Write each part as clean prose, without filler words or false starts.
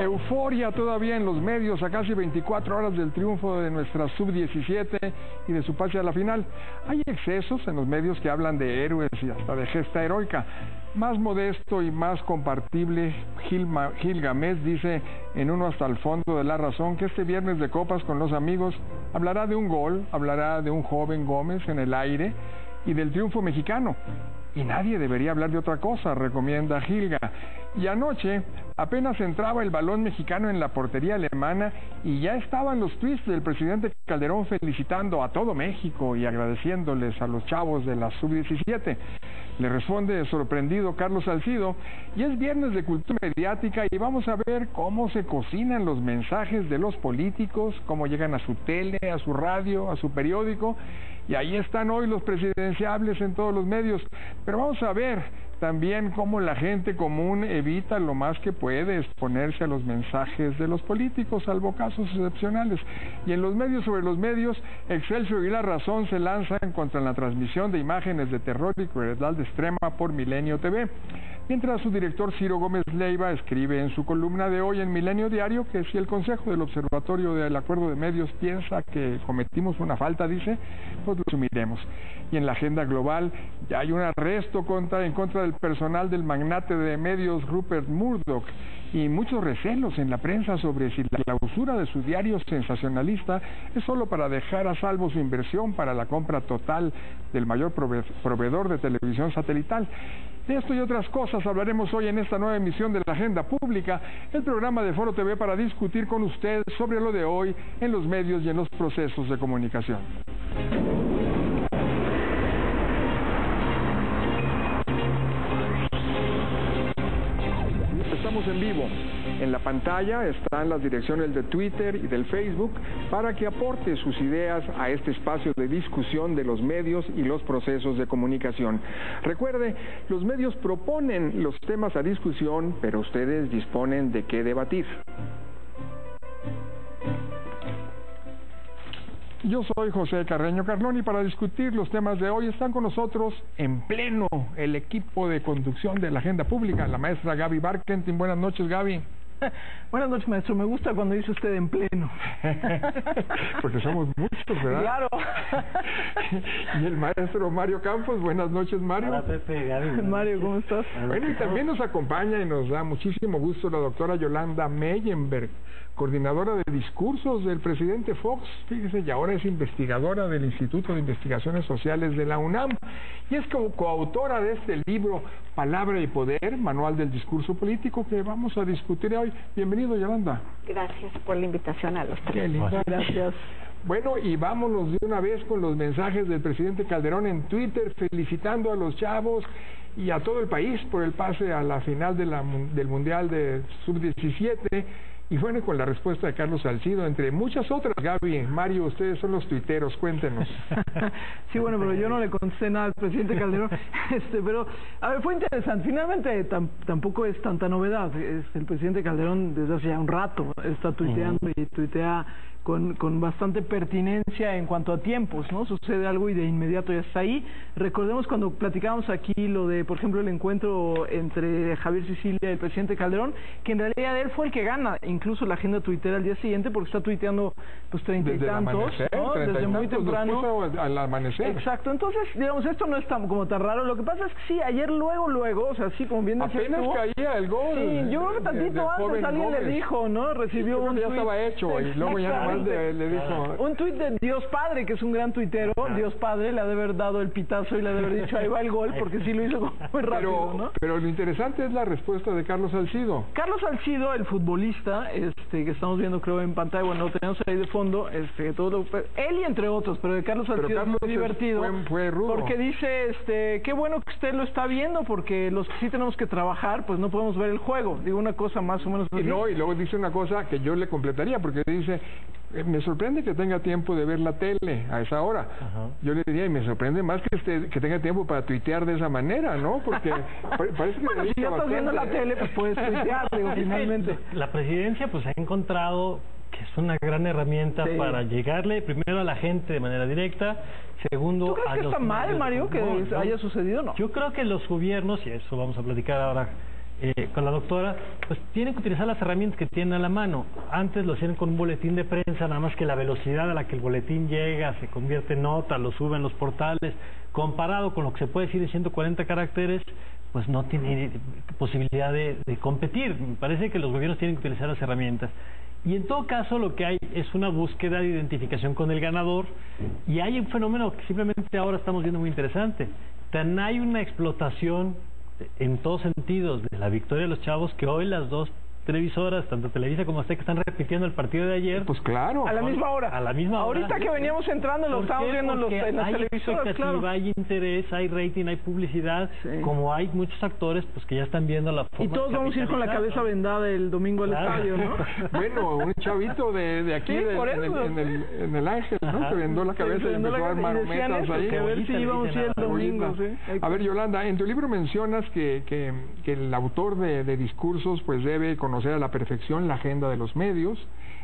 Euforia todavía en los medios a casi 24 horas del triunfo de nuestra sub-17 y de su pase a la final. Hay excesos en los medios que hablan de héroes y hasta de gesta heroica. Más modesto y más compartible, Gil Gámez dice en Uno hasta el fondo de La Razón que este viernes de copas con los amigos hablará de un gol, hablará de un joven Gómez en el aire y del triunfo mexicano. Y nadie debería hablar de otra cosa, recomienda Gilga. Y anoche apenas entraba el balón mexicano en la portería alemana y ya estaban los tweets del presidente Calderón felicitando a todo México y agradeciéndoles a los chavos de la sub-17. Le responde sorprendido Carlos Salcido, y es viernes de cultura mediática y vamos a ver cómo se cocinan los mensajes de los políticos, cómo llegan a su tele, a su radio, a su periódico, y ahí están hoy los presidenciables en todos los medios. Pero vamos a ver también cómo la gente común evita lo más que puede exponerse a los mensajes de los políticos, salvo casos excepcionales. Y en los medios sobre los medios, Excelsior y La Razón se lanzan contra la transmisión de imágenes de terror y crueldad extrema por Milenio TV. Mientras su director Ciro Gómez Leiva escribe en su columna de hoy en Milenio Diario que si el Consejo del Observatorio del Acuerdo de Medios piensa que cometimos una falta, dice, pues lo asumiremos. Y en la agenda global ya hay un arresto en contra del personal del magnate de medios Rupert Murdoch y muchos recelos en la prensa sobre si la clausura de su diario sensacionalista es solo para dejar a salvo su inversión para la compra total del mayor proveedor de televisión satelital. De esto y otras cosas hablaremos hoy en esta nueva emisión de la Agenda Pública, el programa de Foro TV para discutir con usted sobre lo de hoy en los medios y en los procesos de comunicación. Estamos en vivo. En la pantalla están las direcciones de Twitter y del Facebook para que aporte sus ideas a este espacio de discusión de los medios y los procesos de comunicación. Recuerde, los medios proponen los temas a discusión, pero ustedes disponen de qué debatir. Yo soy José Carreño Carlón y para discutir los temas de hoy están con nosotros en pleno el equipo de conducción de la Agenda Pública, la maestra Gaby Barkentin. Buenas noches, Gaby. Buenas noches, maestro. Me gusta cuando dice usted en pleno. Porque somos muchos, ¿verdad? Claro. Y el maestro Mario Campos. Buenas noches, Mario. Hola, Pepe, Gaby. Mario, ¿cómo estás? Bueno, y también nos acompaña y nos da muchísimo gusto la doctora Yolanda Meyenberg, coordinadora de discursos del presidente Fox, fíjese, y ahora es investigadora del Instituto de Investigaciones Sociales de la UNAM, y es coautora de este libro, Palabra y Poder, Manual del Discurso Político, que vamos a discutir hoy. Bienvenido, Yolanda. Gracias por la invitación a los tres. Qué linda. Gracias. Bueno, y vámonos de una vez con los mensajes del presidente Calderón en Twitter, felicitando a los chavos y a todo el país por el pase a la final del Mundial de Sub-17. Y bueno, con la respuesta de Carlos Salcido, entre muchas otras. Gaby, Mario, ustedes son los tuiteros, cuéntenos. Sí, bueno, pero yo no le contesté nada al presidente Calderón. Pero, a ver, fue interesante. Finalmente, tampoco es tanta novedad. El presidente Calderón, desde hace ya un rato, está tuiteando y tuitea con bastante pertinencia en cuanto a tiempos, ¿no? Sucede algo y de inmediato ya está ahí. Recordemos cuando platicábamos aquí lo de, por ejemplo, el encuentro entre Javier Sicilia y el presidente Calderón, que en realidad él fue el que gana incluso la agenda tuitera al día siguiente, porque está tuiteando pues 30 y tantos, ¿no? Desde muy temprano al amanecer. Exacto. Entonces, digamos, esto no es como tan raro. Lo que pasa es que sí, ayer luego, o sea, sí, como bien decía, apenas caía el gol. Sí, yo creo que tantito antes alguien le dijo, ¿no? Recibió un ya estaba hecho, y luego ya nomás le dijo... Un tuit de Dios Padre, que es un gran tuitero. Dios Padre le ha de haber dado el pitazo y le ha de haber dicho, ahí va el gol, porque sí lo hizo muy rápido, ¿no? Pero lo interesante es la respuesta de Carlos Salcido. Carlos Salcido, el futbolista, que estamos viendo creo en pantalla, bueno, lo tenemos ahí de fondo, él y entre otros, pero de Carlos Salcido es muy divertido, fue rudo, porque dice, qué bueno que usted lo está viendo, porque los que sí tenemos que trabajar, pues no podemos ver el juego. Digo una cosa más o menos así. Y luego dice una cosa que yo le completaría, porque dice, me sorprende que tenga tiempo de ver la tele a esa hora. Yo le diría, y me sorprende más que tenga tiempo para tuitear de esa manera, ¿no? Porque parece que... Bueno, si ya estás viendo la tele, pues puedes tuitear, digo, finalmente. La presidencia pues ha encontrado que es una gran herramienta para llegarle primero a la gente de manera directa, segundo... ¿Tú crees que está mal, Mario, que haya sucedido o no? Yo creo que los gobiernos, y eso vamos a platicar ahora con la doctora, pues tienen que utilizar las herramientas que tienen a la mano. Antes lo hacían con un boletín de prensa, nada más que la velocidad a la que el boletín llega, se convierte en nota, lo suben en los portales, comparado con lo que se puede decir en 140 caracteres, pues no tiene posibilidad de competir. Me parece que los gobiernos tienen que utilizar las herramientas. Y en todo caso lo que hay es una búsqueda de identificación con el ganador, y hay un fenómeno que simplemente ahora estamos viendo muy interesante. Hay una explotación en todos sentidos de la victoria de los chavos, que hoy las dos televisoras, tanto Televisa como Azteca, están repitiendo el partido de ayer. Pues claro. A la misma hora. A la misma hora. Ahorita que veníamos entrando lo estábamos viendo en las televisoras, claro. Hay interés, hay rating, hay publicidad, como hay muchos actores pues que ya están viendo la forma. Y todos vamos a ir con la cabeza vendada el domingo al estadio, ¿no? Bueno, un chavito de aquí, en el Ángel, ¿no? Que vendó la cabeza y empezó a dar marometas ahí. A ver si íbamos a ir el domingo, A ver, Yolanda, en tu libro mencionas que el autor de discursos pues debe conocer a la perfección la agenda de los medios,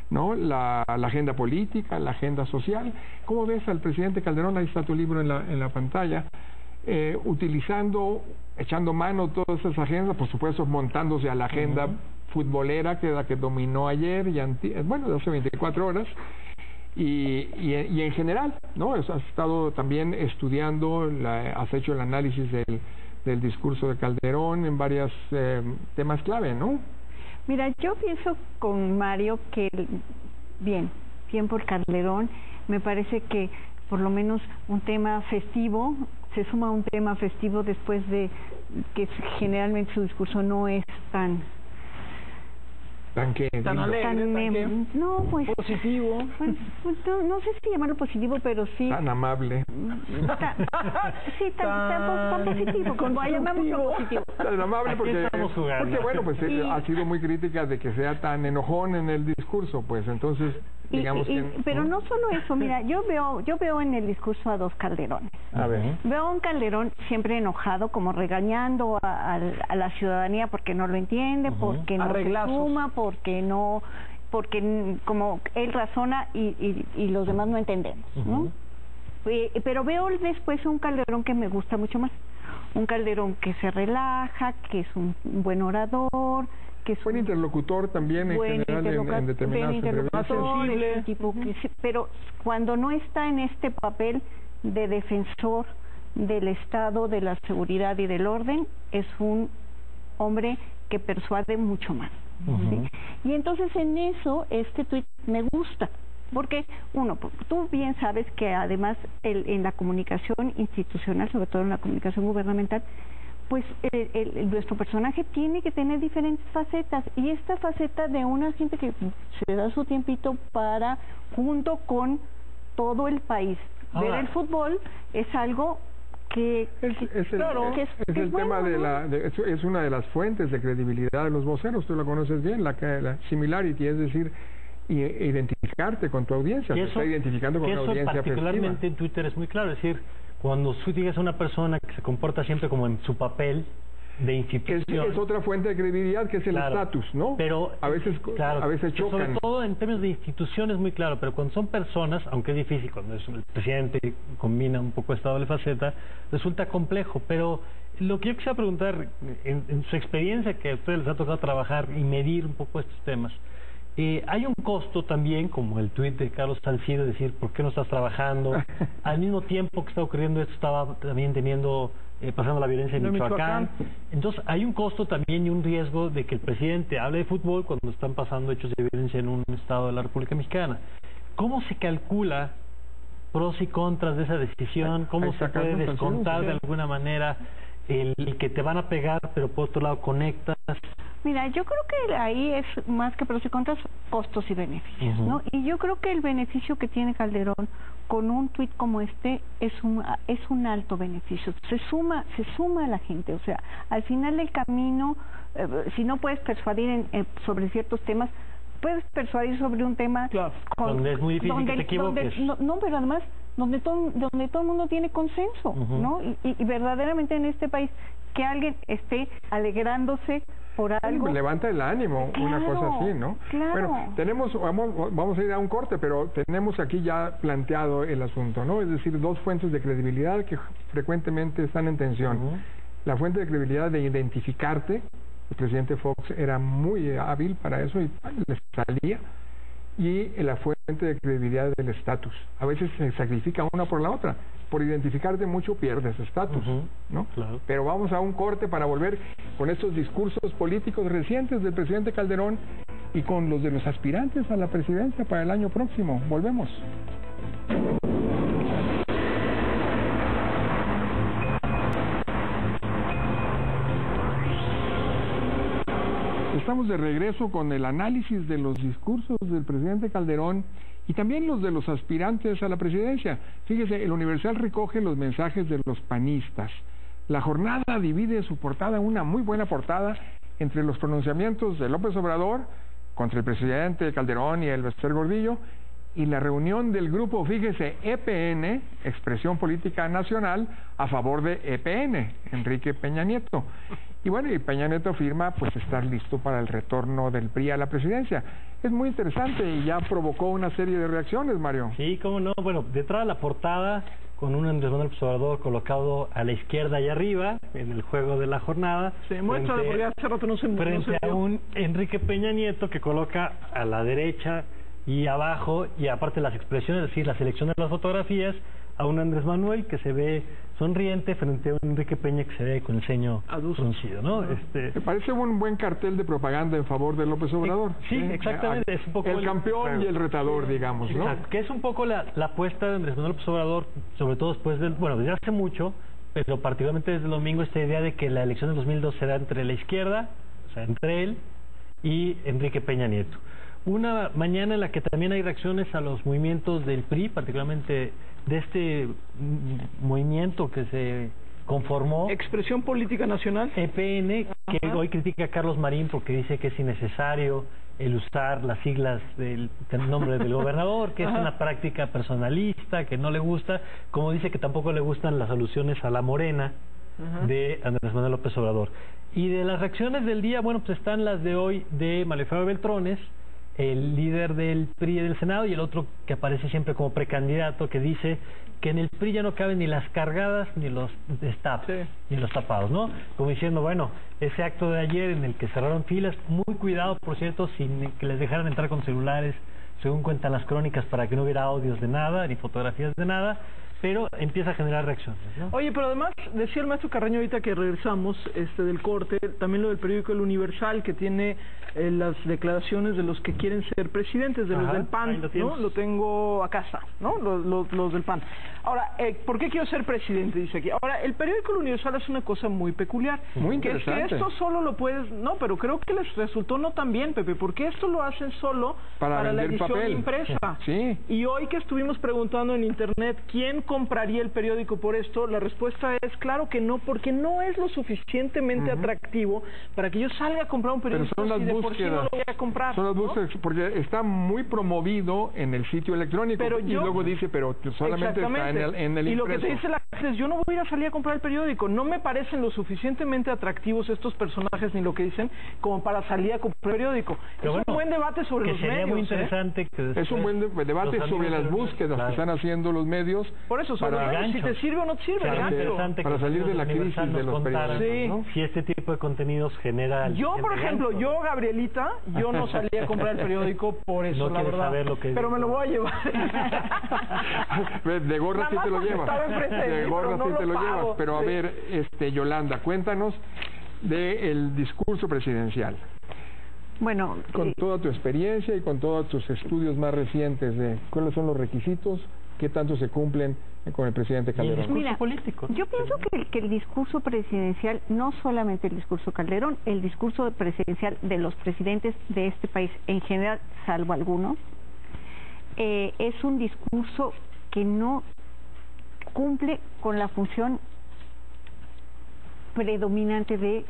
¿no? La agenda política, la agenda social. ¿Cómo ves al presidente Calderón? Ahí está tu libro en la pantalla, echando mano a todas esas agendas, por supuesto montándose a la agenda futbolera, que es la que dominó ayer, y de hace 24 horas, y en general, ¿no? Has estado también estudiando, has hecho el análisis del discurso de Calderón en varios temas clave, ¿no? Mira, yo pienso con Mario que, bien por Calderón, me parece que por lo menos un tema festivo, se suma un tema festivo después de que generalmente su discurso no es tan alegre, no, pues positivo. Bueno, pues no sé si llamarlo positivo, pero sí tan amable. Tan positivo, como llamémoslo positivo. Tan amable porque bueno, pues ha sido muy crítica de que sea tan enojón en el discurso, pues entonces digamos pero no solo eso, mira, yo veo en el discurso a dos Calderones. A ver. Veo a un Calderón siempre enojado, como regañando a la ciudadanía porque no lo entiende, porque no se suma, porque como él razona y los demás no entendemos, ¿no? Pero veo después un Calderón que me gusta mucho más, un Calderón que se relaja, que es un buen orador, que es buen interlocutor también en general en determinadas entrevistas. Pero cuando no está en este papel de defensor del Estado, de la seguridad y del orden, es un hombre que persuade mucho más. ¿Sí? Y entonces en eso este tuit me gusta, porque tú bien sabes que además en la comunicación institucional, sobre todo en la comunicación gubernamental, pues nuestro personaje tiene que tener diferentes facetas, y esta faceta de una gente que se da su tiempito para, junto con todo el país, ver el fútbol, es algo que es una de las fuentes de credibilidad de los voceros. Tú la conoces bien, la similarity, es decir, identificarte con tu audiencia, te está identificando con una audiencia particularmente festiva. En Twitter es muy claro, es decir, cuando tú digas a una persona que se comporta siempre como en su papel de institución, es otra fuente de credibilidad, que es el estatus, ¿no? Pero a veces chocan. Sobre todo en términos de institución es muy claro, pero cuando son personas, aunque es difícil, cuando es el presidente combina un poco esta doble faceta, resulta complejo. Pero lo que yo quisiera preguntar, en su experiencia que a ustedes les ha tocado trabajar y medir un poco estos temas, hay un costo también, como el tuit de Carlos Salcido, decir, ¿por qué no estás trabajando? Al mismo tiempo que está ocurriendo esto, estaba también pasando la violencia en Michoacán. Entonces, hay un costo también y un riesgo de que el presidente hable de fútbol cuando están pasando hechos de violencia en un estado de la República Mexicana. ¿Cómo se calcula pros y contras de esa decisión? ¿Cómo se puede descontar de alguna manera el que te van a pegar, pero por otro lado conectas? Mira, yo creo que ahí es más que pros y contras, costos y beneficios, ¿no? Y yo creo que el beneficio que tiene Calderón con un tuit como este es un alto beneficio. Se suma a la gente, o sea, al final del camino, si no puedes persuadir sobre ciertos temas, puedes persuadir sobre un tema donde es muy difícil que te equivoques. Pero además donde todo el mundo tiene consenso, ¿no? Y verdaderamente en este país que alguien esté alegrándose por algo. Levanta el ánimo, una cosa así, ¿no? Claro. Bueno, vamos a ir a un corte, pero tenemos aquí ya planteado el asunto, ¿no? Es decir, dos fuentes de credibilidad que frecuentemente están en tensión. La fuente de credibilidad de identificarte El presidente Fox era muy hábil para eso y le salía. Y la fuente de credibilidad del estatus. A veces se sacrifica una por la otra. Por identificarte mucho pierdes estatus, ¿no? Claro. Pero vamos a un corte para volver con estos discursos políticos recientes del presidente Calderón y con los de los aspirantes a la presidencia para el año próximo. Volvemos. Estamos de regreso con el análisis de los discursos del presidente Calderón y también los de los aspirantes a la presidencia. Fíjese, el Universal recoge los mensajes de los panistas. La Jornada divide su portada, una muy buena portada, entre los pronunciamientos de López Obrador contra el presidente Calderón y el Bester Gordillo, y la reunión del grupo, fíjese, EPN, Expresión Política Nacional, a favor de EPN, Enrique Peña Nieto. Y bueno, y Peña Nieto afirma pues estar listo para el retorno del PRI a la presidencia. Es muy interesante y ya provocó una serie de reacciones, Mario. Sí, cómo no. Bueno, detrás de la portada, con un Andrés Manuel López Obrador colocado a la izquierda y arriba, en el juego de la jornada. Se muestra, porque hace rato no se frente a un Enrique Peña Nieto que coloca a la derecha y abajo, y aparte las expresiones, es decir, la selección de las fotografías, a un Andrés Manuel que se ve sonriente frente a un Enrique Peña que se ve con el ceño fruncido, ¿no? Me parece un buen cartel de propaganda en favor de López Obrador. Sí, exactamente. Es un poco el campeón y el retador, digamos, ¿no? Exacto, que es un poco la apuesta de Andrés Manuel López Obrador, sobre todo después del, bueno, desde hace mucho, pero particularmente desde el domingo, esta idea de que la elección de 2002 será entre la izquierda, o sea, entre él y Enrique Peña Nieto. Una mañana en la que también hay reacciones a los movimientos del PRI, particularmente de este movimiento que se conformó, Expresión Política Nacional, EPN, que hoy critica a Carlos Marín porque dice que es innecesario el usar las siglas del nombre del gobernador, que es una práctica personalista, que no le gusta, como dice que tampoco le gustan las alusiones a la morena de Andrés Manuel López Obrador. Y de las reacciones del día, bueno, pues están las de hoy de María Fabiola Beltrones, el líder del PRI en el Senado, y el otro que aparece siempre como precandidato, que dice que en el PRI ya no caben ni las cargadas ni los destapes, ni los tapados, ¿no? Como diciendo, bueno, ese acto de ayer en el que cerraron filas, muy cuidado, por cierto, sin que les dejaran entrar con celulares, según cuentan las crónicas, para que no hubiera audios de nada, ni fotografías de nada, pero empieza a generar reacciones, ¿no? Oye, pero además, decía el maestro Carreño ahorita que regresamos del corte, también lo del periódico El Universal, que tiene las declaraciones de los que quieren ser presidentes, de los del PAN, ¿no? Lo tengo a casa, ¿no? Los del PAN. Ahora, ¿por qué quiero ser presidente? Dice aquí. Ahora, el periódico El Universal es una cosa muy peculiar. Muy interesante. Que esto solo lo puedes... No, pero creo que les resultó no tan bien, Pepe, porque esto lo hacen solo para la edición papel impresa. Sí. Y hoy que estuvimos preguntando en internet quién compraría el periódico por esto, la respuesta es claro que no, porque no es lo suficientemente atractivo para que yo salga a comprar un periódico. Pero son las búsquedas. Por sí no lo voy a comprar, son las búsquedas, ¿no? Porque está muy promovido en el sitio electrónico, pero y luego dice, pero solamente está en el impreso. Y lo que te dice la gente es, yo no voy a ir a salir a comprar el periódico, no me parecen lo suficientemente atractivos estos personajes ni lo que dicen como para salir a comprar el periódico. Pero es un buen debate sobre los medios. Sería muy interesante que es un buen debate sobre las búsquedas que están haciendo los medios. Por eso, sobre si te sirve o no te sirve, para salir de la crisis de los periódicos, ¿no? Si este tipo de contenidos genera... Yo, por ejemplo, Gabrielita, yo no salí a comprar el periódico por eso, la verdad. Pero me lo voy a llevar. De gorra sí te lo llevas. De gorra sí te lo llevas. Pero a ver, Yolanda, cuéntanos del discurso presidencial. Bueno, con toda tu experiencia y con todos tus estudios más recientes de cuáles son los requisitos, qué tanto se cumplen con el presidente Calderón. Mira, político, yo pienso que el discurso presidencial, no solamente el discurso Calderón, el discurso presidencial de los presidentes de este país en general, salvo algunos, es un discurso que no cumple con la función predominante de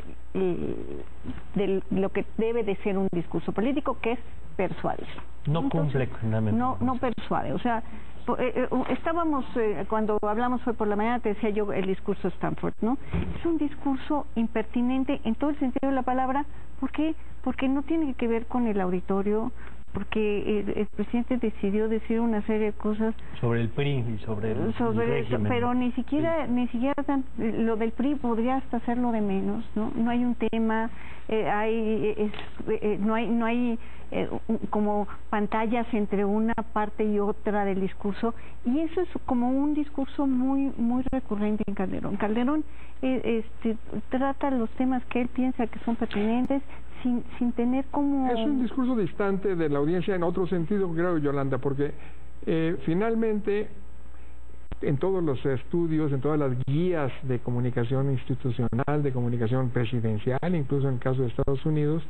lo que debe de ser un discurso político, que es persuadir. No cumple con la mente. No persuade, o sea, estábamos, cuando hablamos hoy por la mañana, te decía yo el discurso Stanford, ¿no? Es un discurso impertinente en todo el sentido de la palabra. ¿Por qué? Porque no tiene que ver con el auditorio, porque el presidente decidió decir una serie de cosas sobre el PRI y sobre el régimen. Pero ni siquiera lo del PRI podría hasta hacerlo de menos, no hay un tema, no hay como pantallas entre una parte y otra del discurso, y eso es como un discurso muy recurrente en Calderón. Calderón trata los temas que él piensa que son pertinentes sin tener como... Es un discurso distante de la audiencia en otro sentido, creo, Yolanda, porque finalmente en todos los estudios, en todas las guías de comunicación institucional, de comunicación presidencial, incluso en el caso de Estados Unidos,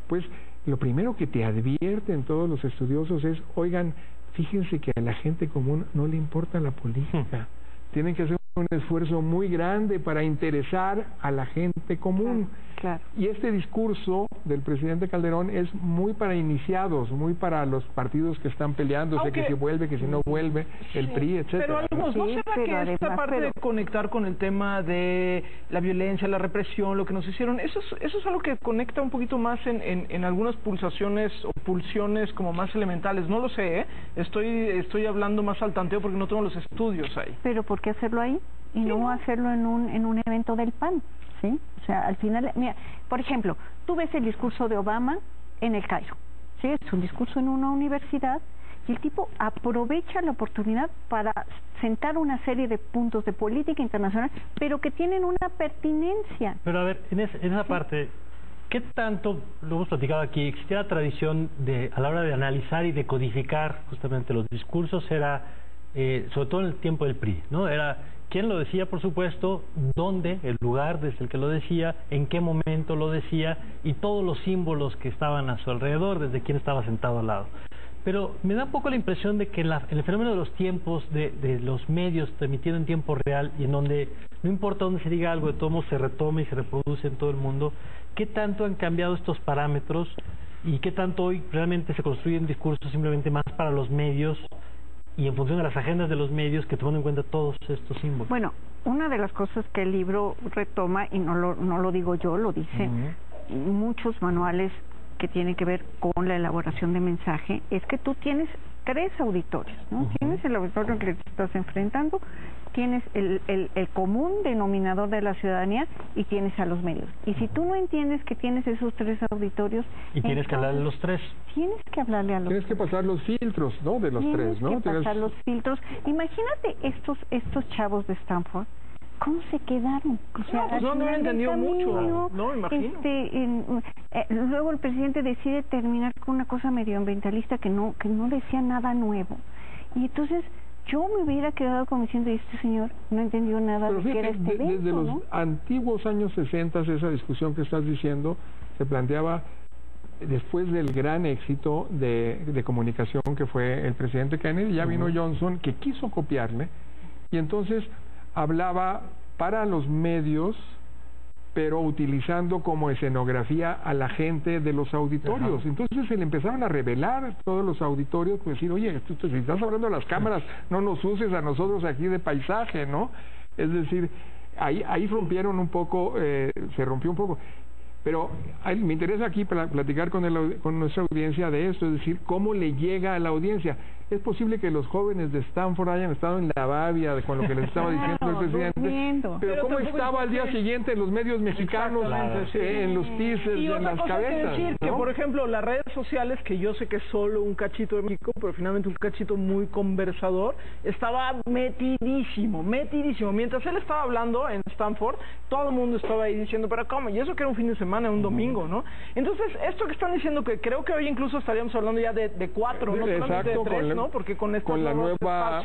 pues lo primero que te advierten todos los estudiosos es, oigan, fíjense que a la gente común no le importa la política. Tienen que hacer un esfuerzo muy grande para interesar a la gente común. Claro. Y este discurso del presidente Calderón es muy para iniciados, muy para los partidos que están peleándose, que si vuelve, que si no vuelve, el PRI, etcétera. Pero ¿no será que esta parte de conectar con el tema de la violencia, la represión, lo que nos hicieron, eso es algo que conecta un poquito más en algunas pulsaciones o pulsiones como más elementales? No lo sé, ¿eh? Estoy hablando más al tanteo porque no tengo los estudios ahí. Pero ¿por qué hacerlo ahí y no hacerlo en un evento del PAN? ¿Sí? O sea, al final, mira, por ejemplo, tú ves el discurso de Obama en el Cairo, ¿sí? Es un discurso en una universidad y el tipo aprovecha la oportunidad para sentar una serie de puntos de política internacional, pero que tienen una pertinencia. Pero a ver, en esa parte, ¿qué tanto, lo hemos platicado aquí, existía la tradición de, a la hora de analizar y de codificar justamente los discursos, era, sobre todo en el tiempo del PRI, ¿no? Era quién lo decía, por supuesto, dónde, el lugar desde el que lo decía, en qué momento lo decía y todos los símbolos que estaban a su alrededor, desde quién estaba sentado al lado. Pero me da un poco la impresión de que el fenómeno de los tiempos, de los medios transmitiendo en tiempo real y en donde no importa dónde se diga algo, de todo modo se retoma y se reproduce en todo el mundo, ¿qué tanto han cambiado estos parámetros y qué tanto hoy realmente se construyen discursos simplemente más para los medios y en función de las agendas de los medios que toman en cuenta todos estos símbolos? Bueno, una de las cosas que el libro retoma, y no lo digo yo, lo dicen muchos manuales que tienen que ver con la elaboración de mensaje, es que tú tienes tres auditorios, ¿no? Tienes el auditorio que te estás enfrentando, tienes el común denominador de la ciudadanía y tienes a los medios. Y si tú no entiendes que tienes esos tres auditorios... Y tienes que hablarle a los tres. Tienes que hablarle a los tres. Tienes que pasar los filtros, ¿no? De los tres, ¿no? Tienes que pasar los filtros. Imagínate estos chavos de Stanford, ¿cómo se quedaron? O sea, pues no han entendido mucho, no, imagino. Luego el presidente decide terminar con una cosa medioambientalista que no decía nada nuevo. Y entonces yo me hubiera quedado como diciendo, este señor no entendió nada de qué era este evento, desde los antiguos años 60, esa discusión que estás diciendo se planteaba después del gran éxito de comunicación que fue el presidente Kennedy. Ya vino Johnson, que quiso copiarle, y entonces hablaba para los medios, pero utilizando como escenografía a la gente de los auditorios. Entonces se le empezaron a revelar todos los auditorios, pues decir, oye, si estás hablando de las cámaras, no nos uses a nosotros aquí de paisaje, ¿no? Es decir, ahí rompieron un poco, se rompió un poco. Pero me interesa aquí platicar con nuestra audiencia de esto, es decir, cómo le llega a la audiencia. Es posible que los jóvenes de Stanford hayan estado en la babia con lo que les estaba diciendo el presidente, pero ¿cómo estaba al día siguiente en los medios mexicanos, en los teasers, en las cabezas? Decir, ¿no? Que por ejemplo las redes sociales, que yo sé que es solo un cachito de México, pero finalmente un cachito muy conversador, estaba metidísimo. Mientras él estaba hablando en Stanford, todo el mundo estaba ahí diciendo, pero ¿cómo? Y eso que era un fin de semana, un domingo, ¿no? Entonces, esto que están diciendo, que creo que hoy incluso estaríamos hablando ya de 4, no solamente de 3, ¿no? Porque con la nueva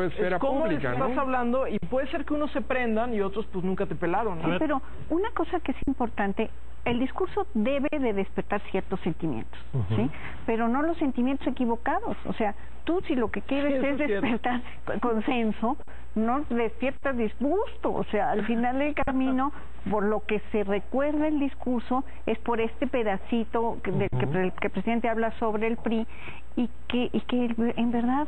esfera pública, ¿no? Estás hablando y puede ser que unos se prendan y otros pues nunca te pelaron, ¿no? Sí, pero una cosa que es importante, el discurso debe de despertar ciertos sentimientos, ¿sí? Pero no los sentimientos equivocados. O sea, tú si lo que quieres es despertar consenso, no despiertas disgusto. O sea, al final del camino, por lo que se recuerda el discurso, es por este pedacito que el presidente habla sobre el PRI y que en verdad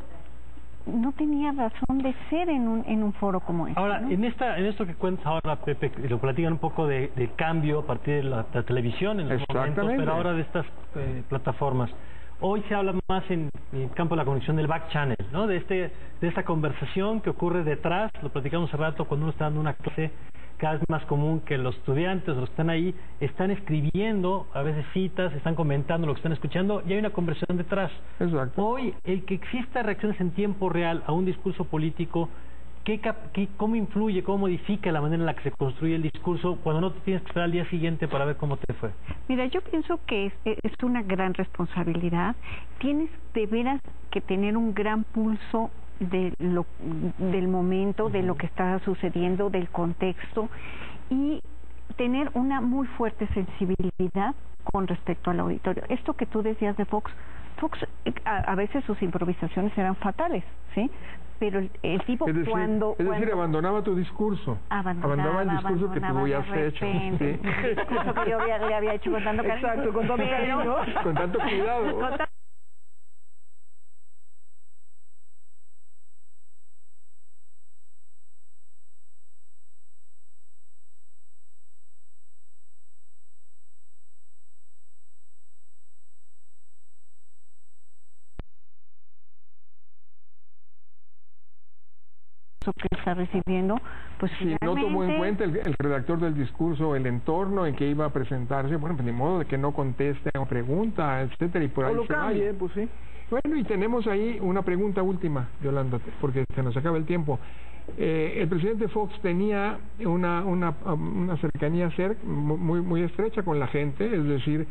no tenía razón de ser en un foro como este. Ahora, ¿no? en esto que cuentas ahora, Pepe, lo platican un poco de cambio a partir de la televisión en los momentos, pero ahora de estas plataformas. Hoy se habla más en el campo de la conexión del back channel, ¿no? De esta conversación que ocurre detrás. Lo platicamos hace rato cuando uno está dando una clase. Cada vez más común que los estudiantes, los que están ahí, están escribiendo a veces citas, están comentando lo que están escuchando y hay una conversación detrás. Exacto. Hoy, el que exista reacciones en tiempo real a un discurso político, ¿cómo influye, cómo modifica la manera en la que se construye el discurso cuando no te tienes que esperar al día siguiente para ver cómo te fue? Mira, yo pienso que es una gran responsabilidad. Tienes de veras que tener un gran pulso del momento, de lo que está sucediendo, del contexto, y tener una muy fuerte sensibilidad con respecto al auditorio. Esto que tú decías de Fox, a veces sus improvisaciones eran fatales, ¿sí? Pero el tipo es decir, abandonaba tu discurso. Abandonaba el discurso que tú habías hecho. ¿Sí? El discurso que yo le había hecho con tanto cariño. Exacto, con tanto cariño. Con tanto cuidado. Que está recibiendo, pues sí, no tomó en cuenta el redactor del discurso el entorno en que iba a presentarse. Bueno, pues ni modo de que no conteste a una pregunta, etcétera, y por ahí o lo se cambie, vaya. Pues sí. Bueno, y tenemos ahí una pregunta última, Yolanda, porque se nos acaba el tiempo. El presidente Fox tenía una cercanía muy estrecha con la gente, es decir,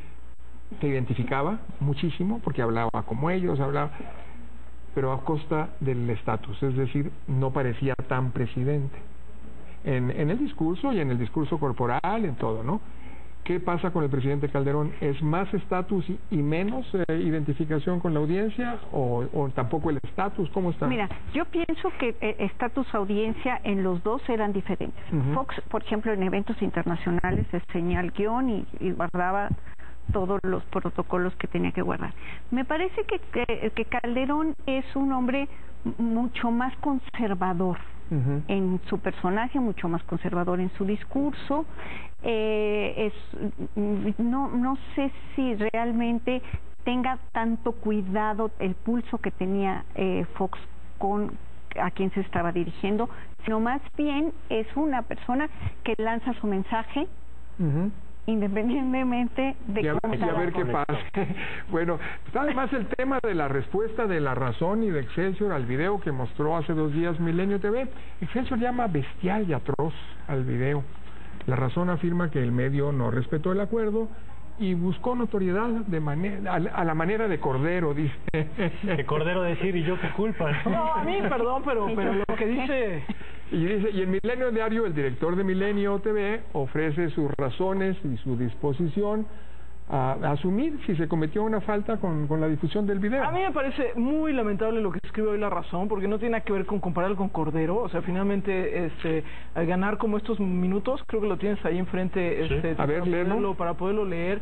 se identificaba muchísimo porque hablaba como ellos, pero a costa del estatus, es decir, no parecía tan presidente en el discurso y en el discurso corporal, en todo, ¿no? ¿Qué pasa con el presidente Calderón? ¿Es más estatus y menos identificación con la audiencia o tampoco el estatus? ¿Cómo está? Mira, yo pienso que estatus audiencia en los dos eran diferentes. Fox, por ejemplo, en eventos internacionales tenía el guión y guardaba todos los protocolos que tenía que guardar. Me parece que Calderón es un hombre mucho más conservador en su personaje, mucho más conservador en su discurso. No sé si realmente tenga tanto cuidado el pulso que tenía Fox con a quien se estaba dirigiendo, sino más bien es una persona que lanza su mensaje independientemente de cómo y a ver qué pasa. Bueno, además el tema de la respuesta de La Razón y de Excelsior al video que mostró hace 2 días Milenio TV. Excelsior llama bestial y atroz al video. La Razón afirma que el medio no respetó el acuerdo y buscó notoriedad a la manera de Cordero, dice. De Cordero decir, ¿y yo qué culpa? No, a mí, perdón, pero lo que dice... Y el Milenio Diario, el director de Milenio TV, ofrece sus razones y su disposición a asumir si se cometió una falta con la difusión del video. A mí me parece muy lamentable lo que escribe hoy La Razón, porque no tiene nada que ver con compararlo con Cordero. O sea, finalmente, al ganar como estos minutos, creo que lo tienes ahí enfrente, sí. A ver, para poderlo leer.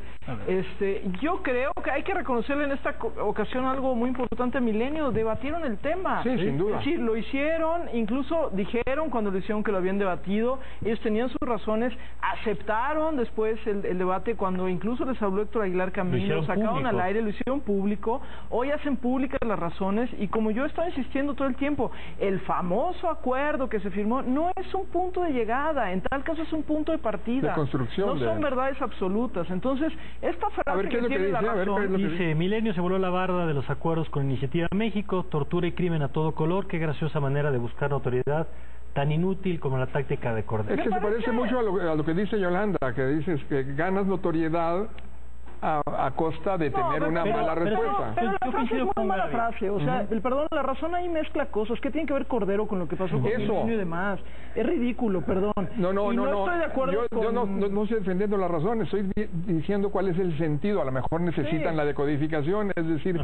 Yo creo que hay que reconocerle en esta ocasión algo muy importante a Milenio. Debatieron el tema. Sí, sin duda. Sí, lo hicieron, incluso dijeron cuando lo hicieron que lo habían debatido. Ellos tenían sus razones, aceptaron después el debate cuando incluso les habló Héctor Aguilar Camino, lo sacaron público al aire, lo hicieron público. Hoy hacen públicas las razones y como yo estaba insistiendo todo el tiempo, el famoso acuerdo que se firmó no es un punto de llegada, en tal caso es un punto de partida, de construcción, no son verdades absolutas. Entonces, esta frase que tiene La Razón dice: Milenio se voló la barda de los acuerdos con Iniciativa México, tortura y crimen a todo color, qué graciosa manera de buscar notoriedad, tan inútil como la táctica de Cordero. Es que se parece mucho a lo que dice Yolanda, que dices que ganas notoriedad a costa de tener una mala respuesta. Pero la frase es una mala frase, o sea, La Razón ahí mezcla cosas. ¿Qué tiene que ver Cordero con lo que pasó con Milenio y demás? Es ridículo, perdón. No estoy de acuerdo yo no estoy defendiendo La Razón, estoy diciendo cuál es el sentido. A lo mejor necesitan la decodificación, es decir...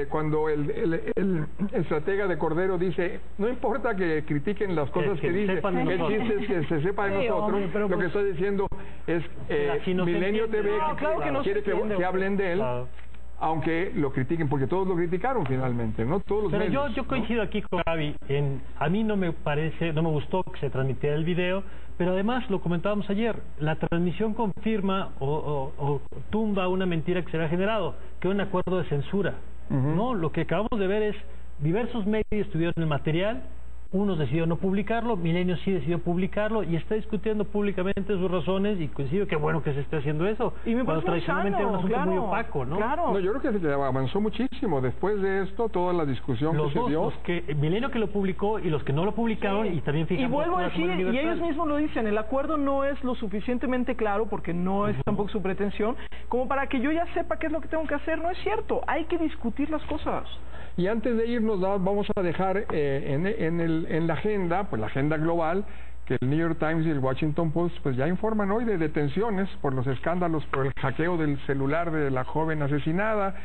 cuando el estratega de Cordero dice, no importa que critiquen las cosas que dice, el chiste es que se sepa de nosotros, hombre, lo que estoy diciendo es Milenio TV quiere que hablen de él, aunque lo critiquen, porque todos lo criticaron finalmente, ¿no? Todos los Pero medios, yo coincido aquí con Gaby, a mí no me gustó que se transmitiera el video, pero además, lo comentábamos ayer, la transmisión confirma o tumba una mentira que se había generado, que un acuerdo de censura. No, lo que acabamos de ver es diversos medios tuvieron el material, unos decidieron no publicarlo, Milenio sí decidió publicarlo y está discutiendo públicamente sus razones, y coincido que bueno que se esté haciendo eso. Y me cuando tradicionalmente era un asunto muy opaco, ¿no? No, yo creo que se avanzó muchísimo. Después de esto, toda la discusión los que dos, se dio. Los que, Milenio que lo publicó y los que no lo publicaron, y también fijamos. Y vuelvo a decir, y ellos mismos lo dicen, el acuerdo no es lo suficientemente claro, porque no es tampoco su pretensión, como para que yo ya sepa qué es lo que tengo que hacer. No es cierto, hay que discutir las cosas. Y antes de irnos, vamos a dejar en la agenda, pues la agenda global, que el New York Times y el Washington Post pues ya informan hoy de detenciones por los escándalos, por el hackeo del celular de la joven asesinada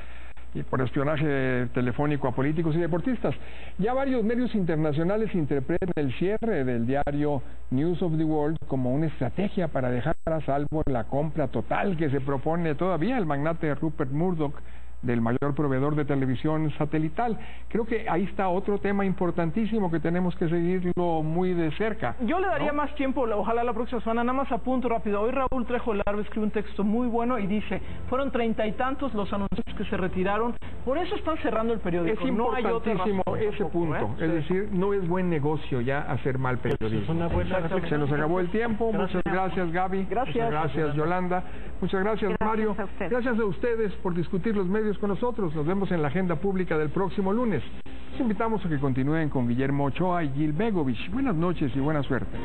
y por espionaje telefónico a políticos y deportistas. Ya varios medios internacionales interpretan el cierre del diario News of the World como una estrategia para dejar a salvo la compra total que se propone todavía el magnate Rupert Murdoch del mayor proveedor de televisión satelital. Creo que ahí está otro tema importantísimo que tenemos que seguirlo muy de cerca. Yo le daría más tiempo, ojalá la próxima semana. Nada más apunto rápido. Hoy Raúl Trejo Larva escribe un texto muy bueno y dice, fueron 30 y tantos los anuncios que se retiraron, por eso están cerrando el periódico. Es importantísimo ese punto, es decir, no es buen negocio ya hacer mal periodismo. Es una buena Se nos acabó el tiempo. Muchas gracias, Gaby. Gracias. Muchas gracias, Yolanda. Muchas gracias, Mario. Gracias a ustedes por discutir los medios con nosotros. Nos vemos en la agenda pública del próximo lunes. Les invitamos a que continúen con Guillermo Ochoa y Gil Begovich. Buenas noches y buena suerte.